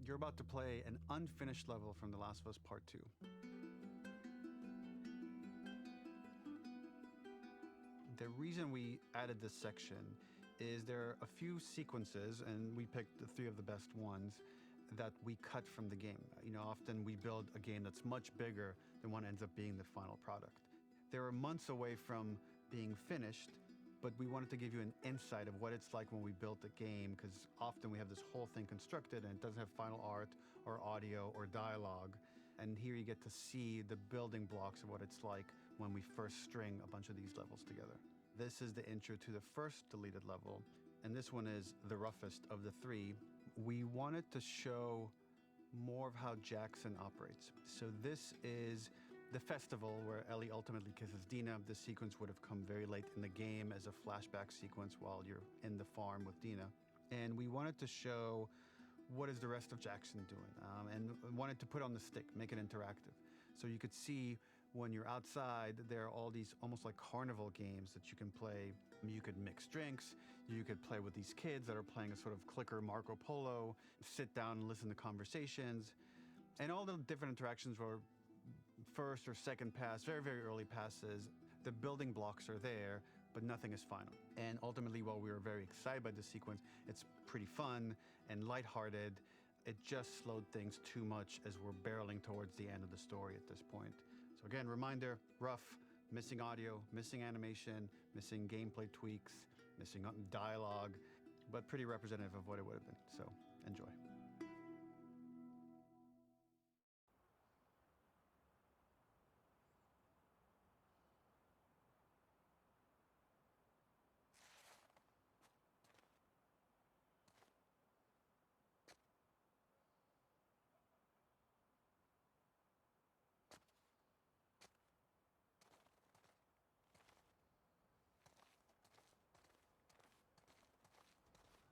You're about to play an unfinished level from The Last of Us Part 2. The reason we added this section is there are a few sequences, and we picked the 3 of the best ones, that we cut from the game. Often we build a game that's much bigger than what ends up being the final product. They were months away from being finished, but we wanted to give you an insight of what it's like when we built a game, because often we have this whole thing constructed and it doesn't have final art or audio or dialogue. And here you get to see the building blocks of what it's like when we first string a bunch of these levels together. This is the intro to the first deleted level, and this one is the roughest of the 3. We wanted to show more of how Jackson operates. So this is the festival where Ellie ultimately kisses Dina. This sequence would have come very late in the game as a flashback sequence while you're in the farm with Dina. And we wanted to show what is the rest of Jackson doing, and wanted to put on the stick, make it interactive. So you could see when you're outside, there are all these almost like carnival games that you can play. You could mix drinks, you could play with these kids that are playing a sort of clicker Marco Polo, sit down and listen to conversations. And all the different interactions were first or second pass, very, very early passes. The building blocks are there, but nothing is final. And ultimately, while we were very excited by the sequence, it's pretty fun and lighthearted. It just slowed things too much as we're barreling towards the end of the story at this point. So again, reminder, rough, missing audio, missing animation, missing gameplay tweaks, missing dialogue, but pretty representative of what it would have been. So enjoy.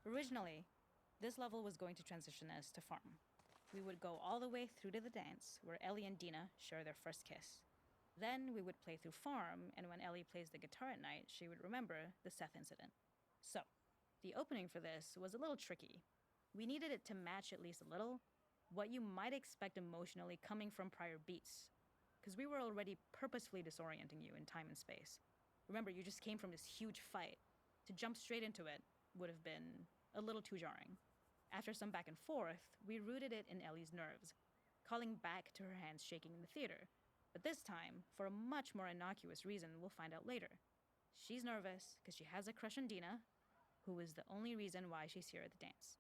Originally, this level was going to transition us to farm. We would go all the way through to the dance, where Ellie and Dina share their first kiss. Then we would play through farm, and when Ellie plays the guitar at night, she would remember the Seth incident. So, the opening for this was a little tricky. We needed it to match at least a little what you might expect emotionally coming from prior beats, because we were already purposefully disorienting you in time and space. Remember, you just came from this huge fight. To jump straight into it would have been a little too jarring. After some back and forth, we rooted it in Ellie's nerves, calling back to her hands shaking in the theater. But this time, for a much more innocuous reason we'll find out later. She's nervous because she has a crush on Dina, who is the only reason why she's here at the dance.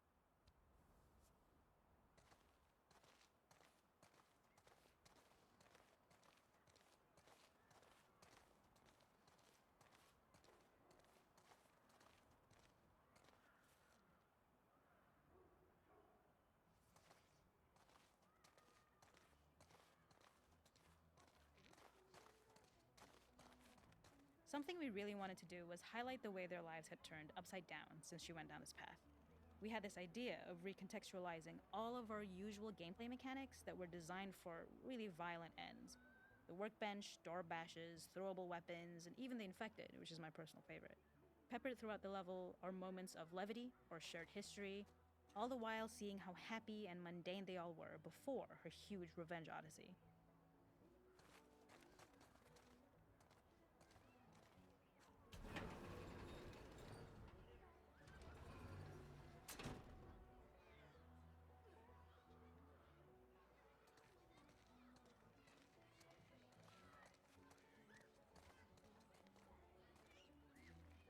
Something we really wanted to do was highlight the way their lives had turned upside down since she went down this path. We had this idea of recontextualizing all of our usual gameplay mechanics that were designed for really violent ends. The workbench, door bashes, throwable weapons, and even the infected, which is my personal favorite. Peppered throughout the level are moments of levity or shared history, all the while seeing how happy and mundane they all were before her huge revenge odyssey.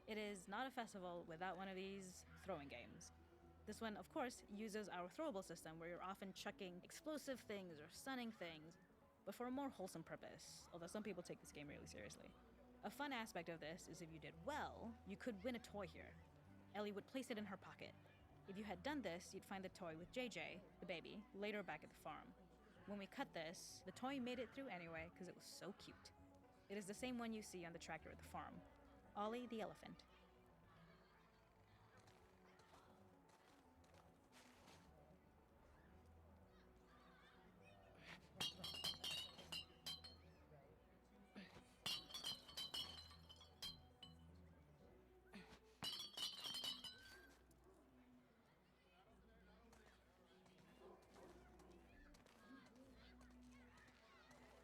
It is not a festival without one of these throwing games. This one, of course, uses our throwable system where you're often chucking explosive things or stunning things, but for a more wholesome purpose, although some people take this game really seriously. A fun aspect of this is if you did well, you could win a toy here. Ellie would place it in her pocket. If you had done this, you'd find the toy with JJ, the baby, later back at the farm. When we cut this, the toy made it through anyway because it was so cute. It is the same one you see on the tractor at the farm. Ollie the elephant.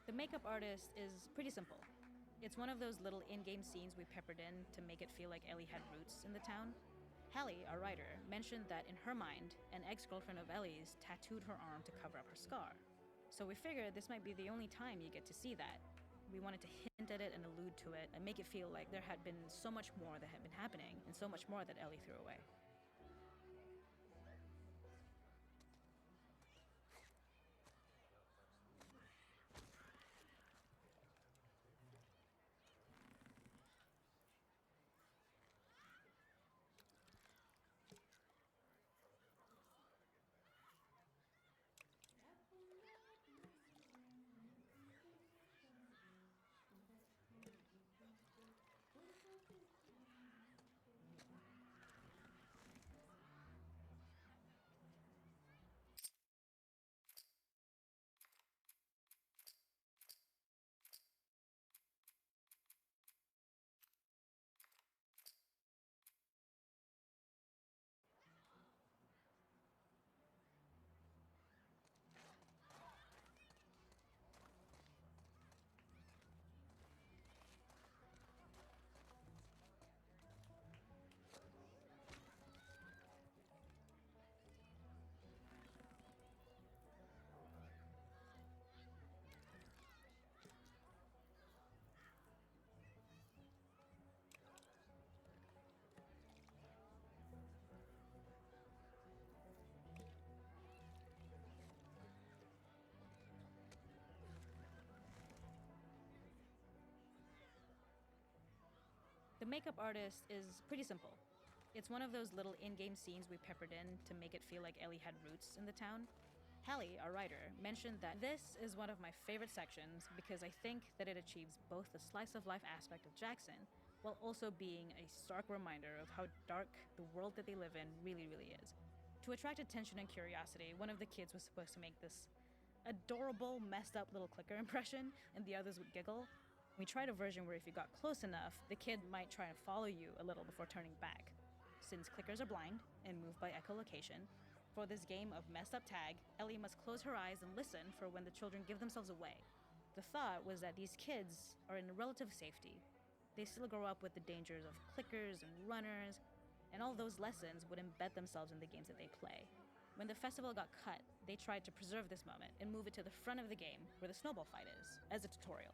The makeup artist is pretty simple. It's one of those little in-game scenes we peppered in to make it feel like Ellie had roots in the town. Hallie, our writer, mentioned that in her mind, an ex-girlfriend of Ellie's tattooed her arm to cover up her scar. So we figured this might be the only time you get to see that. We wanted to hint at it and allude to it and make it feel like there had been so much more that had been happening and so much more that Ellie threw away. The makeup artist is pretty simple. It's one of those little in-game scenes we peppered in to make it feel like Ellie had roots in the town. Hallie, our writer, mentioned that this is one of my favorite sections because I think that it achieves both the slice-of-life aspect of Jackson while also being a stark reminder of how dark the world that they live in really, really is. To attract attention and curiosity, one of the kids was supposed to make this adorable, messed up little clicker impression, and the others would giggle. We tried a version where if you got close enough, the kid might try and follow you a little before turning back. Since clickers are blind and move by echolocation, for this game of messed up tag, Ellie must close her eyes and listen for when the children give themselves away. The thought was that these kids are in relative safety. They still grow up with the dangers of clickers and runners, and all those lessons would embed themselves in the games that they play. When the festival got cut, they tried to preserve this moment and move it to the front of the game where the snowball fight is, as a tutorial.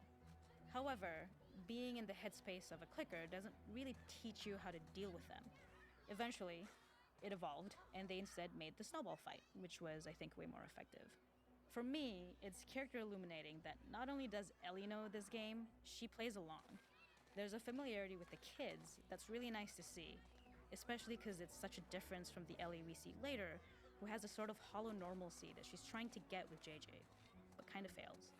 However, being in the headspace of a clicker doesn't really teach you how to deal with them. Eventually, it evolved, and they instead made the snowball fight, which was, I think, way more effective. For me, it's character illuminating that not only does Ellie know this game, she plays along. There's a familiarity with the kids that's really nice to see, especially because it's such a difference from the Ellie we see later, who has a sort of hollow normalcy that she's trying to get with JJ, but kind of fails.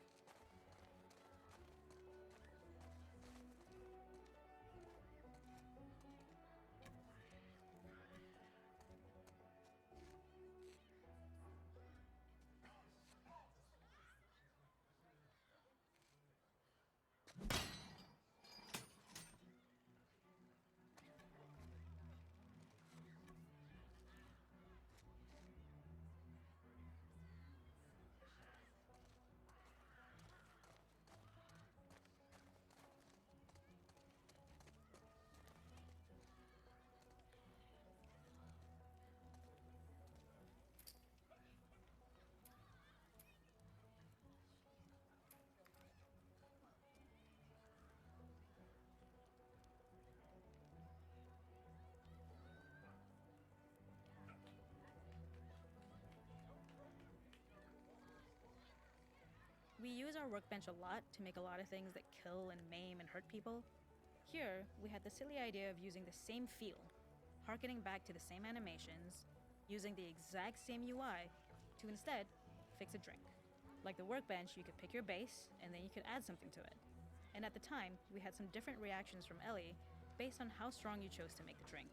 We use our workbench a lot to make a lot of things that kill and maim and hurt people. Here, we had the silly idea of using the same feel, harkening back to the same animations, using the exact same UI to instead fix a drink. Like the workbench, you could pick your base, and then you could add something to it. And at the time, we had some different reactions from Ellie based on how strong you chose to make the drink.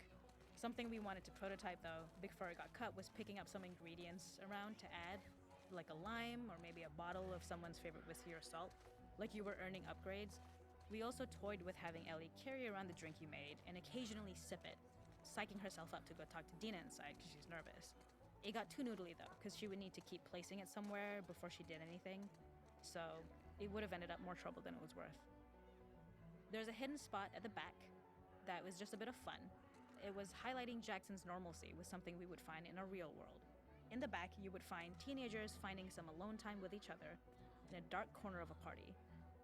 Something we wanted to prototype though, before it got cut, was picking up some ingredients around to add, like a lime or maybe a bottle of someone's favorite whiskey or salt, like you were earning upgrades. We also toyed with having Ellie carry around the drink you made and occasionally sip it, psyching herself up to go talk to Dina inside because she's nervous. It got too noodly though, because she would need to keep placing it somewhere before she did anything, so it would have ended up more trouble than it was worth. There's a hidden spot at the back that was just a bit of fun. It was highlighting Jackson's normalcy with something we would find in a real world. In the back, you would find teenagers finding some alone time with each other in a dark corner of a party.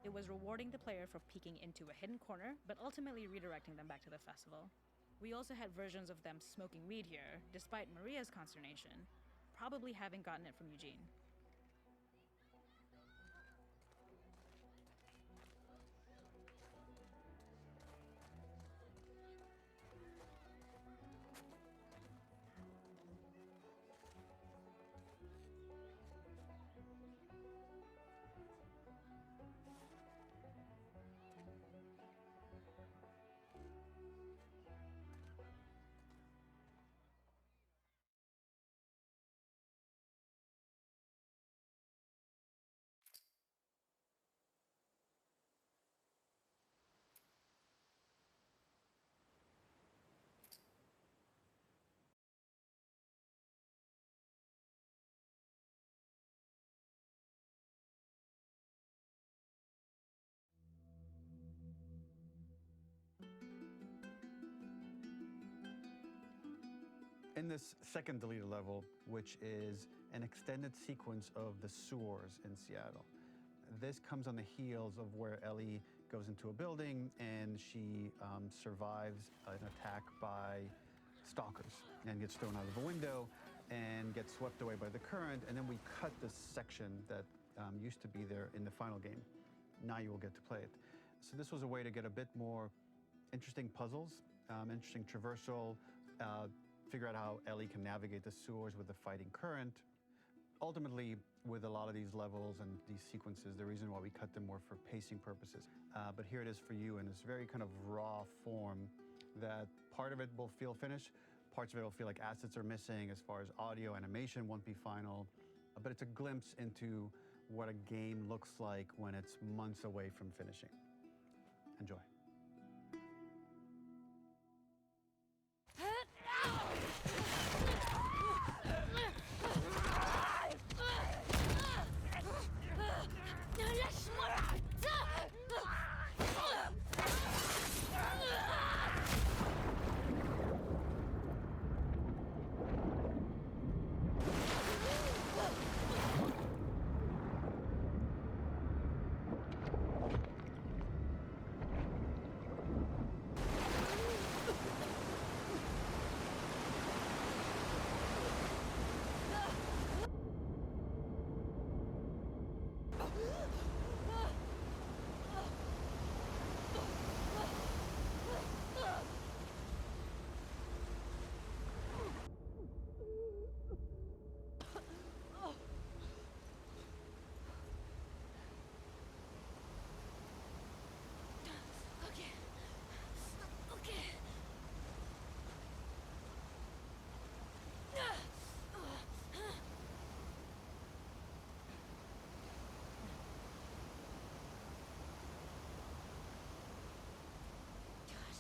It was rewarding the player for peeking into a hidden corner, but ultimately redirecting them back to the festival. We also had versions of them smoking weed here, despite Maria's consternation, probably having gotten it from Eugene. In this second deleted level, which is an extended sequence of the sewers in Seattle, this comes on the heels of where Ellie goes into a building and she survives an attack by stalkers and gets thrown out of a window and gets swept away by the current, and then we cut this section that used to be there in the final game. Now you will get to play it. So this was a way to get a bit more interesting puzzles, interesting traversal, figure out how Ellie can navigate the sewers with the fighting current. Ultimately, with a lot of these levels and these sequences, the reason why we cut them were for pacing purposes. But here it is for you in this very kind of raw form that part of it will feel finished, parts of it will feel like assets are missing as far as audio, animation won't be final, but it's a glimpse into what a game looks like when it's months away from finishing. Enjoy.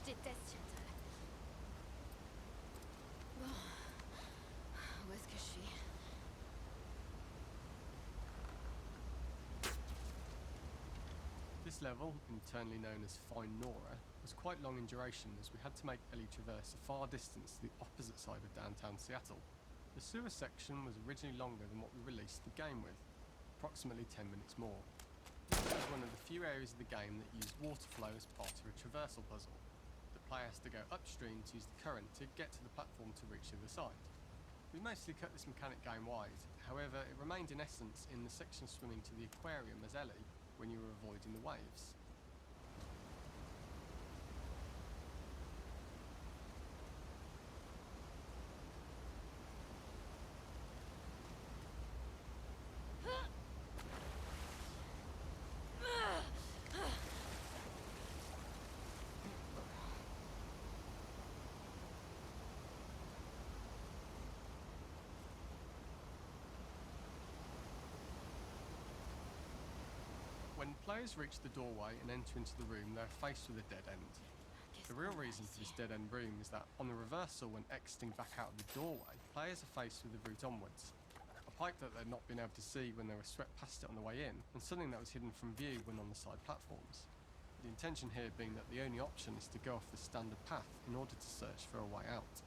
Je déteste Seattle. Bon, où est-ce que je suis? This level, internally known as Find Nora, was quite long in duration as we had to make Ellie traverse a far distance to the opposite side of downtown Seattle. The sewer section was originally longer than what we released the game with, approximately 10 minutes more. This was one of the few areas of the game that used water flow as part of a traversal puzzle. The player has to go upstream to use the current to get to the platform to reach the other side. We mostly cut this mechanic game wide, however it remained in essence in the section swimming to the aquarium as Ellie when you were avoiding the waves. When players reach the doorway and enter into the room, they're faced with a dead end. The real reason for this dead end room is that on the reversal, when exiting back out of the doorway, players are faced with the route onwards. A pipe that they'd not been able to see when they were swept past it on the way in, and something that was hidden from view when on the side platforms. The intention here being that the only option is to go off the standard path in order to search for a way out.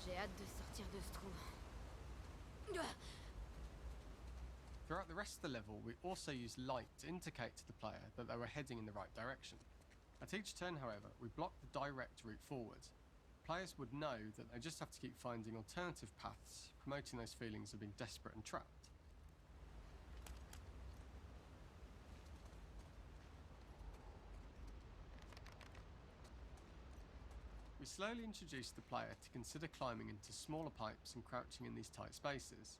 J'ai hâte de sortir de ce trou. Throughout the rest of the level, we also used light to indicate to the player that they were heading in the right direction. At each turn, however, we blocked the direct route forward. Players would know that they just have to keep finding alternative paths, promoting those feelings of being desperate and trapped. We slowly introduced the player to consider climbing into smaller pipes and crouching in these tight spaces.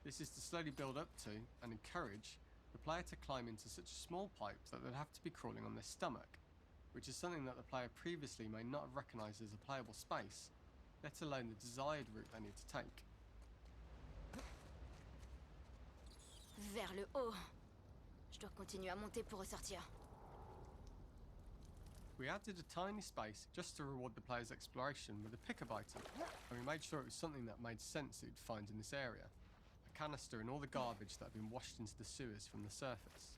This is to slowly build up to and encourage the player to climb into such a small pipe that they'd have to be crawling on their stomach, which is something that the player previously may not have recognised as a playable space, let alone the desired route they need to take. Vers le haut. Je dois continuer à monter pour ressortir. We added a tiny space just to reward the player's exploration with a pickup item, and we made sure it was something that made sense that you'd find in this area. A canister and all the garbage that had been washed into the sewers from the surface.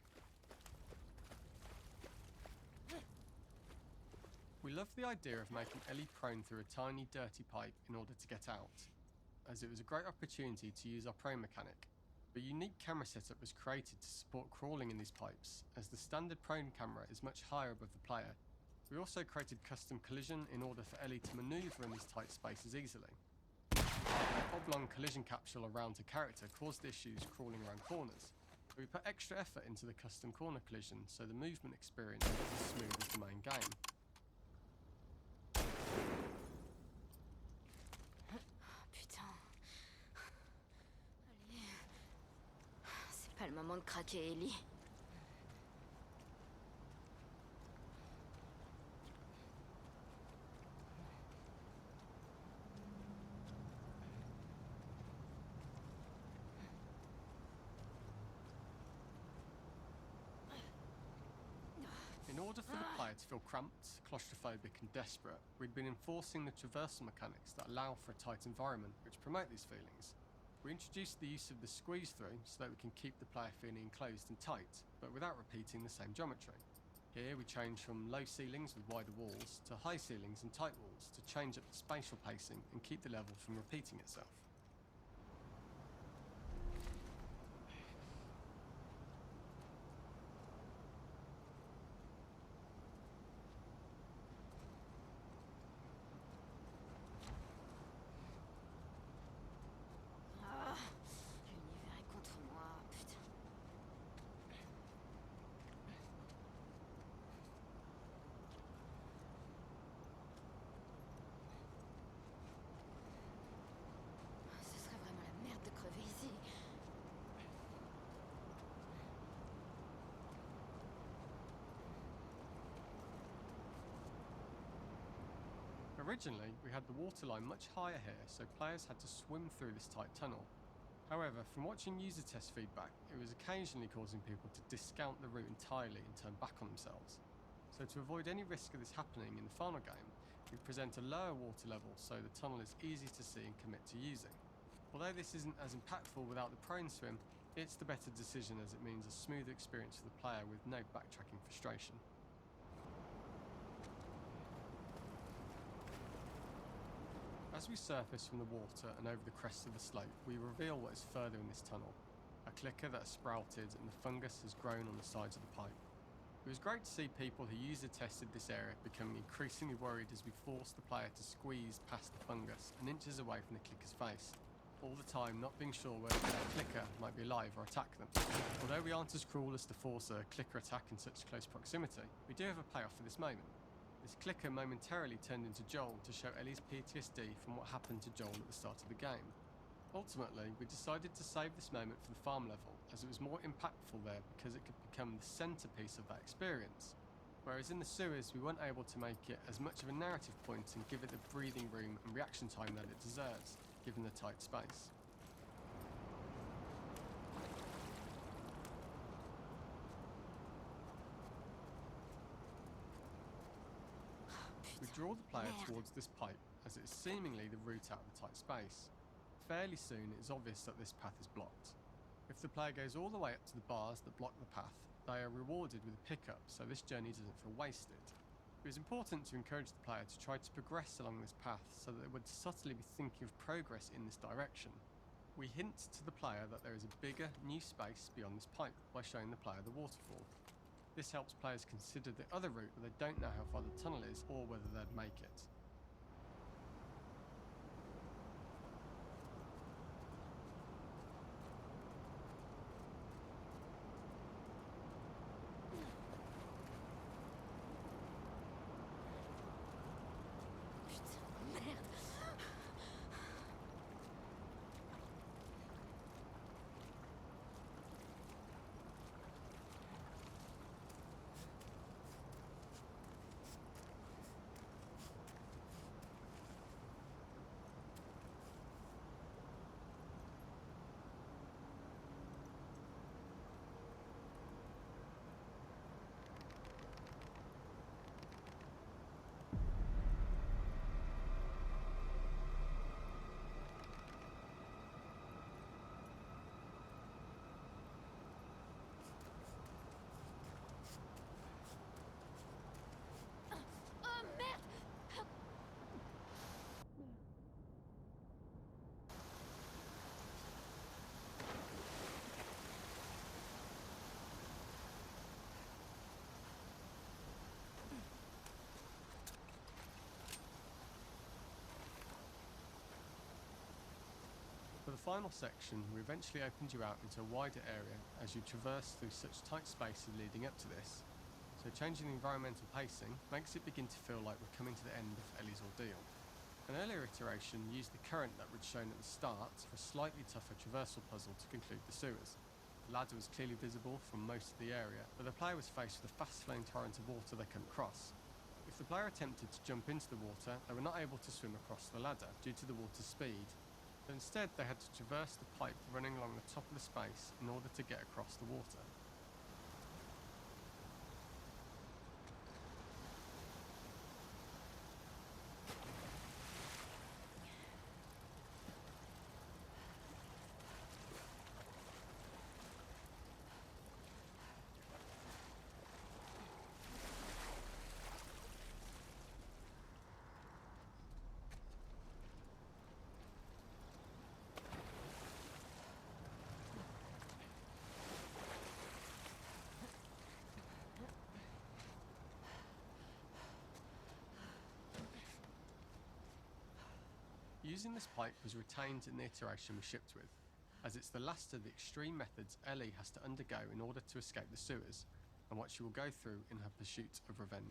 We loved the idea of making Ellie prone through a tiny dirty pipe in order to get out, as it was a great opportunity to use our prone mechanic. A unique camera setup was created to support crawling in these pipes, as the standard prone camera is much higher above the player. We also created custom collision in order for Ellie to manoeuvre in these tight spaces easily. An oblong collision capsule around her character caused issues crawling around corners. We put extra effort into the custom corner collision so the movement experience was as smooth as the main game. Putain. Allez. C'est pas le moment de craquer, Ellie. In order for the player to feel cramped, claustrophobic and desperate, we'd been enforcing the traversal mechanics that allow for a tight environment which promote these feelings. We introduced the use of the squeeze through so that we can keep the player feeling enclosed and tight, but without repeating the same geometry. Here we change from low ceilings with wider walls to high ceilings and tight walls to change up the spatial pacing and keep the level from repeating itself. L'univers est contre moi, putain. Ce serait vraiment la merde de crever ici. Originally, we had the waterline much higher here, so players had to swim through this tight tunnel. However, from watching user test feedback, it was occasionally causing people to discount the route entirely and turn back on themselves. So to avoid any risk of this happening in the final game, we present a lower water level so the tunnel is easy to see and commit to using. Although this isn't as impactful without the prone swim, it's the better decision as it means a smoother experience for the player with no backtracking frustration. As we surface from the water and over the crest of the slope, we reveal what is further in this tunnel. A clicker that has sprouted and the fungus has grown on the sides of the pipe. It was great to see people who user-tested this area becoming increasingly worried as we forced the player to squeeze past the fungus and inches away from the clicker's face, all the time not being sure whether their clicker might be alive or attack them. Although we aren't as cruel as to force a clicker attack in such close proximity, we do have a payoff for this moment. This clicker momentarily turned into Joel to show Ellie's PTSD from what happened to Joel at the start of the game. Ultimately, we decided to save this moment for the farm level, as it was more impactful there because it could become the centrepiece of that experience. Whereas in the sewers, we weren't able to make it as much of a narrative point and give it the breathing room and reaction time that it deserves, given the tight space. We draw the player towards this pipe, as it is seemingly the route out of the tight space. Fairly soon it is obvious that this path is blocked. If the player goes all the way up to the bars that block the path, they are rewarded with a pickup, so this journey doesn't feel wasted. It was important to encourage the player to try to progress along this path so that they would subtly be thinking of progress in this direction. We hint to the player that there is a bigger, new space beyond this pipe by showing the player the waterfall. This helps players consider the other route where they don't know how far the tunnel is or whether they'd make it. For the final section, we eventually opened you out into a wider area as you traverse through such tight spaces leading up to this. So changing the environmental pacing makes it begin to feel like we're coming to the end of Ellie's ordeal. An earlier iteration used the current that we'd shown at the start for a slightly tougher traversal puzzle to conclude the sewers. The ladder was clearly visible from most of the area, but the player was faced with a fast-flowing torrent of water they couldn't cross. If the player attempted to jump into the water, they were not able to swim across the ladder due to the water's speed. But instead they had to traverse the pipe running along the top of the space in order to get across the water. Using this pipe was retained in the iteration we shipped with, as it's the last of the extreme methods Ellie has to undergo in order to escape the sewers, and what she will go through in her pursuit of revenge.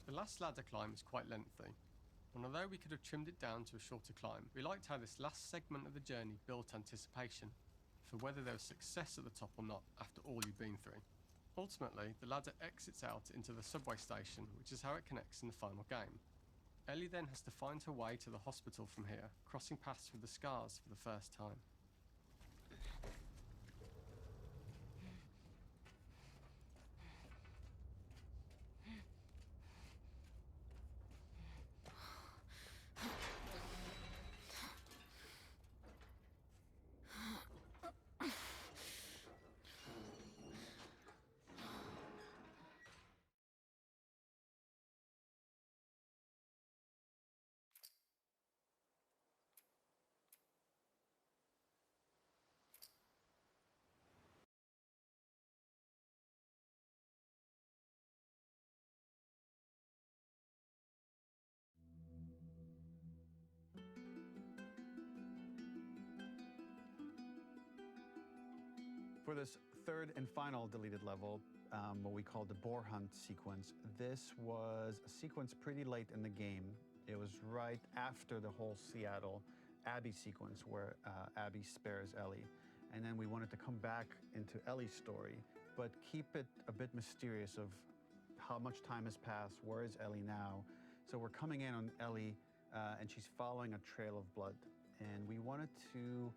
The last ladder climb is quite lengthy, and although we could have trimmed it down to a shorter climb, we liked how this last segment of the journey built anticipation for whether there was success at the top or not after all you've been through. Ultimately, the ladder exits out into the subway station, which is how it connects in the final game. Ellie then has to find her way to the hospital from here, crossing paths with the Scars for the first time. For this third and final deleted level, what we call the boar hunt sequence, this was a sequence pretty late in the game. It was right after the whole Seattle Abby sequence where Abby spares Ellie. And then we wanted to come back into Ellie's story, but keep it a bit mysterious of how much time has passed, where is Ellie now? So we're coming in on Ellie, and she's following a trail of blood. And we wanted to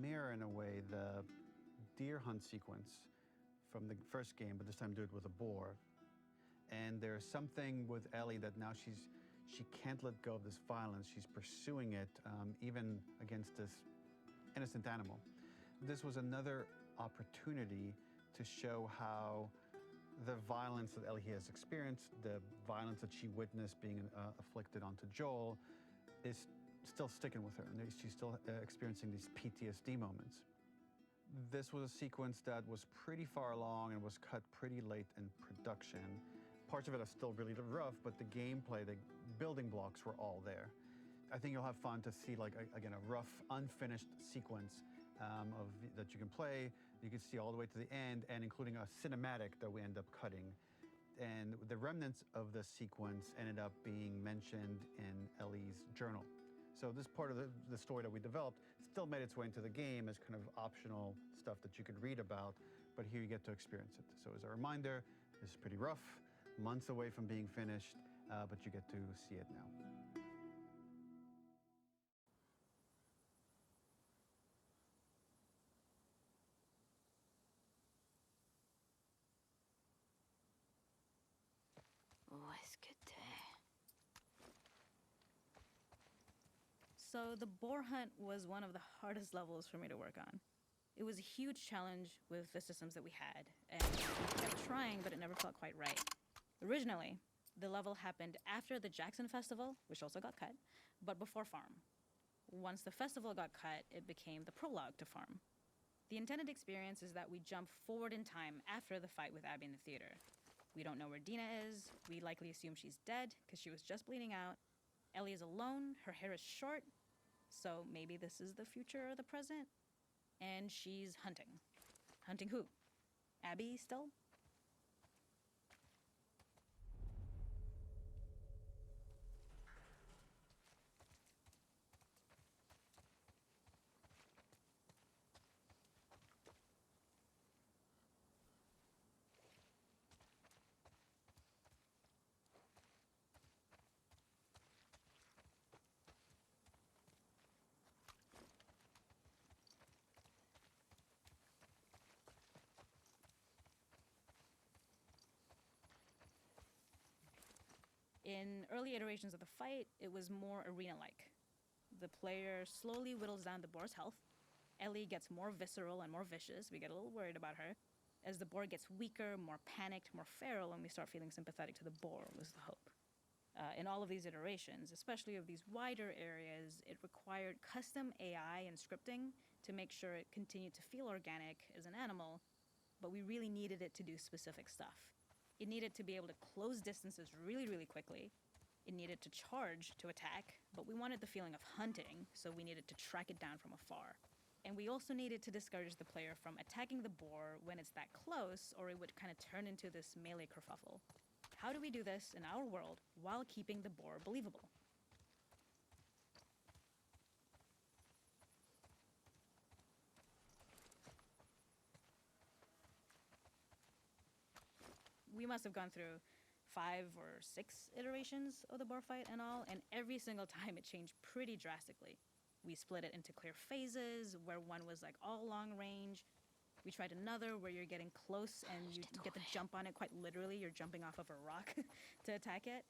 mirror, in a way, the deer hunt sequence from the first game, but this time do it with a boar. And there's something with Ellie that now she can't let go of this violence. She's pursuing it, even against this innocent animal. This was another opportunity to show how the violence that Ellie has experienced, the violence that she witnessed being afflicted onto Joel, is still sticking with her, and she's still experiencing these PTSD moments. This was a sequence that was pretty far along and was cut pretty late in production. Parts of it are still really rough, but the gameplay, the building blocks were all there. I think you'll have fun to see, like, again, a rough, unfinished sequence that you can play. You can see all the way to the end, and including a cinematic that we end up cutting. And the remnants of the sequence ended up being mentioned in Ellie's journal. So this part of the story that we developed still made its way into the game as kind of optional stuff that you could read about, but here you get to experience it. So as a reminder, this is pretty rough, months away from being finished, but you get to see it now. Où est-ce que t'es? So the boar hunt was one of the hardest levels for me to work on. It was a huge challenge with the systems that we had, and we kept trying, but it never felt quite right. Originally, the level happened after the Jackson Festival, which also got cut, but before Farm. Once the festival got cut, it became the prologue to Farm. The intended experience is that we jump forward in time after the fight with Abby in the theater. We don't know where Dina is. We likely assume she's dead because she was just bleeding out. Ellie is alone. Her hair is short. So maybe this is the future or the present. And she's hunting. Hunting who? Abby still? In early iterations of the fight, it was more arena-like. The player slowly whittles down the boar's health. Ellie gets more visceral and more vicious. We get a little worried about her. As the boar gets weaker, more panicked, more feral, and we start feeling sympathetic to the boar, was the hope. In all of these iterations, especially of these wider areas, it required custom AI and scripting to make sure it continued to feel organic as an animal, but we really needed it to do specific stuff. It needed to be able to close distances really, really quickly. It needed to charge to attack, but we wanted the feeling of hunting, so we needed to track it down from afar. And we also needed to discourage the player from attacking the boar when it's that close, or it would kind of turn into this melee kerfuffle. How do we do this in our world while keeping the boar believable? We must have gone through 5 or 6 iterations of the boar fight and all, and every single time it changed pretty drastically. We split it into clear phases, where one was like all long range. We tried another where you're getting close and you get the jump on it quite literally. You're jumping off of a rock to attack it.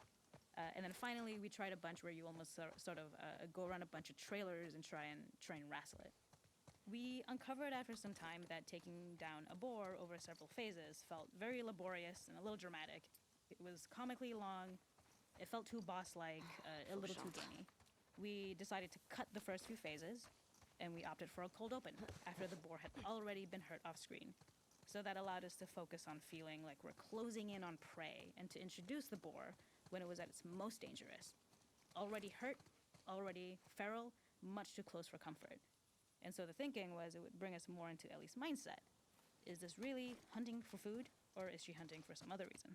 And then finally, we tried a bunch where you almost sort of go around a bunch of trailers and try and wrestle it. We uncovered after some time that taking down a boar over several phases felt very laborious and a little dramatic. It was comically long. It felt too boss-like, a little too gamey. We decided to cut the first few phases, and we opted for a cold open after the boar had already been hurt off-screen. So that allowed us to focus on feeling like we're closing in on prey and to introduce the boar when it was at its most dangerous. Already hurt, already feral, much too close for comfort. And so the thinking was it would bring us more into Ellie's mindset. is this really hunting for food, or is she hunting for some other reason?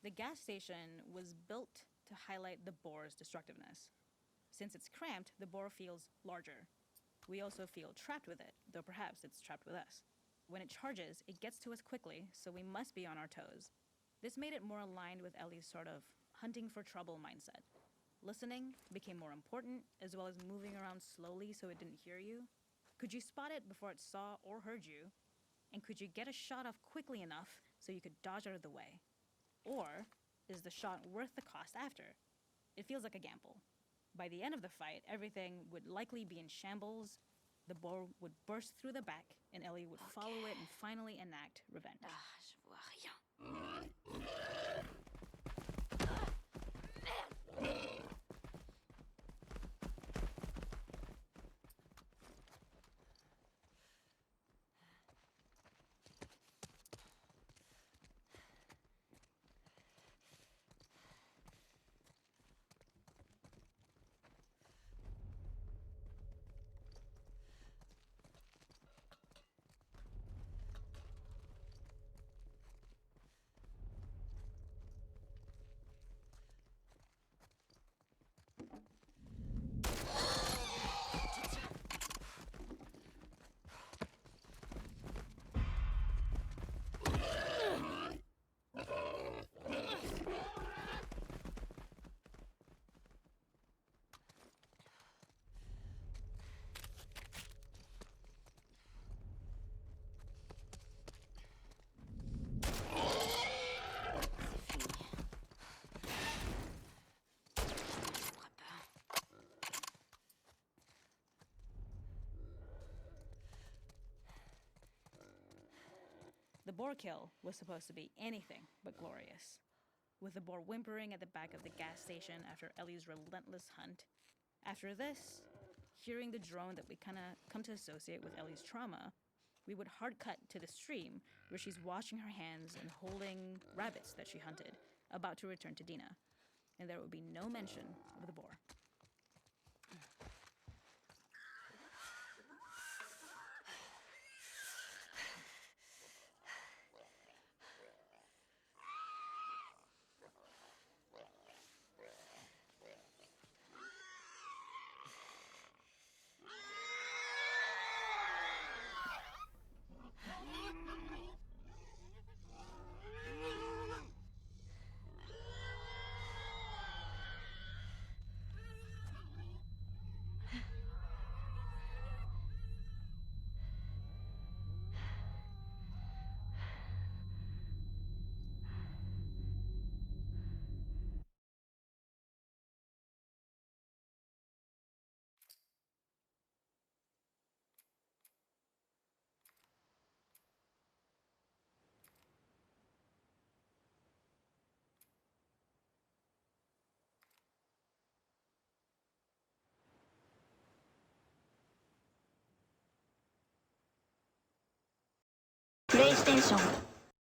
The gas station was built to highlight the boar's destructiveness. Since it's cramped, the boar feels larger. We also feel trapped with it, though perhaps it's trapped with us. When it charges, it gets to us quickly, so we must be on our toes. This made it more aligned with Ellie's sort of hunting for trouble mindset. Listening became more important, as well as moving around slowly so it didn't hear you. Could you spot it before it saw or heard you? And could you get a shot off quickly enough so you could dodge out of the way? Or is the shot worth the cost after? It feels like a gamble. By the end of the fight, everything would likely be in shambles, the boar would burst through the back, and Ellie would follow it and finally enact revenge. Ah, je vois rien. The boar kill was supposed to be anything but glorious. With the boar whimpering at the back of the gas station after Ellie's relentless hunt. After this, hearing the drone that we kind of come to associate with Ellie's trauma, we would hard cut to the stream where she's washing her hands and holding rabbits that she hunted, about to return to Dina. And there would be no mention of the boar. PlayStation